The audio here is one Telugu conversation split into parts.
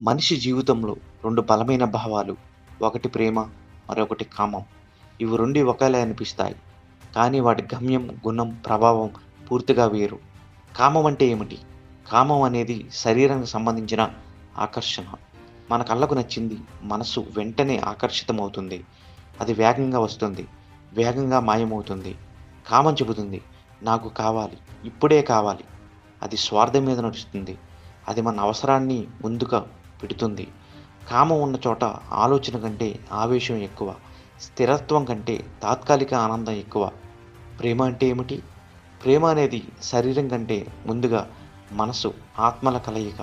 మనిషి జీవితంలో 2 బలమైన భావాలు. ఒకటి ప్రేమ, మరొకటి కామం. ఇవి 2 ఒకేలా అనిపిస్తాయి. కానీ వాటి గమ్యం, గుణం, ప్రభావం పూర్తిగా వేరు. కామం అంటే ఏమిటి? కామం అనేది శరీరానికి సంబంధించిన ఆకర్షణ. మన కళ్ళకు నచ్చింది మనసు వెంటనే ఆకర్షితమవుతుంది. అది వేగంగా వస్తుంది. వేగంగా మాయమవుతుంది. కామం చెబుతుంది నాకు కావాలి. ఇప్పుడే కావాలి. అది స్వార్థం మీద నడుస్తుంది. అది మన అవసరాన్ని ముందుగా పెడుతుంది. కామం ఉన్న చోట ఆలోచన కంటే ఆవేశం ఎక్కువ. స్థిరత్వం కంటే తాత్కాలిక ఆనందం ఎక్కువ. ప్రేమ అంటే ఏమిటి? ప్రేమ అనేది శరీరం కంటే ముందుగా మనసు, ఆత్మల కలయిక.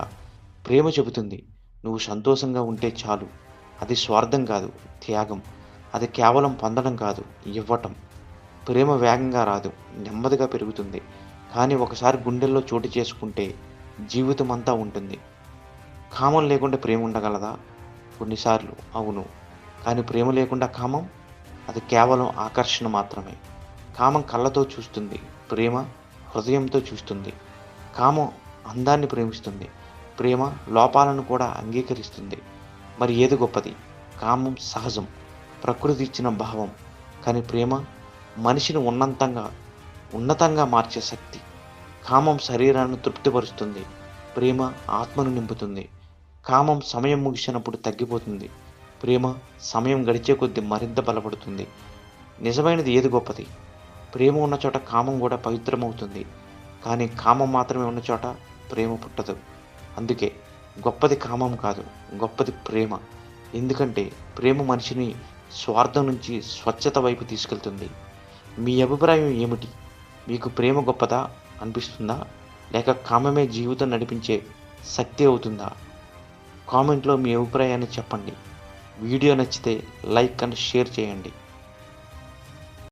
ప్రేమ చెబుతుంది నువ్వు సంతోషంగా ఉంటే చాలు. అది స్వార్థం కాదు, త్యాగం. అది కేవలం పొందడం కాదు, ఇవ్వటం. ప్రేమ వేగంగా రాదు, నెమ్మదిగా పెరుగుతుంది. కానీ ఒకసారి గుండెల్లో చోటు చేసుకుంటే జీవితమంతా ఉంటుంది. కామం లేకుండా ప్రేమ ఉండగలదా? కొన్నిసార్లు అవును. కానీ ప్రేమ లేకుండా కామం? అది కేవలం ఆకర్షణ మాత్రమే. కామం కళ్ళతో చూస్తుంది. ప్రేమ హృదయంతో చూస్తుంది. కామం అందాన్ని ప్రేమిస్తుంది. ప్రేమ లోపాలను కూడా అంగీకరిస్తుంది. మరి ఏది గొప్పది? కామం సహజం, ప్రకృతి ఇచ్చిన భావం. కానీ ప్రేమ మనిషిని ఉన్నతంగా మార్చే శక్తి. కామం శరీరాన్ని తృప్తిపరుస్తుంది. ప్రేమ ఆత్మను నింపుతుంది. కామం సమయం ముగిసినప్పుడు తగ్గిపోతుంది. ప్రేమ సమయం గడిచే కొద్దీ మరింత బలపడుతుంది. నిజమైనది ఏది గొప్పది? ప్రేమ ఉన్న చోట కామం కూడా పవిత్రమవుతుంది. కానీ కామం మాత్రమే ఉన్న చోట ప్రేమ పుట్టదు. అందుకే గొప్పది కామం కాదు, గొప్పది ప్రేమ. ఎందుకంటే ప్రేమ మనిషిని స్వార్థం నుంచి స్వచ్ఛత వైపు తీసుకెళ్తుంది. మీ అభిప్రాయం ఏమిటి? మీకు ప్రేమ గొప్పదా అనిపిస్తుందా? లేక కామమే జీవితం నడిపించే శక్తి అవుతుందా? కామెంట్లో మీ అభిప్రాయాన్ని చెప్పండి. వీడియో నచ్చితే లైక్ అండ్ షేర్ చేయండి.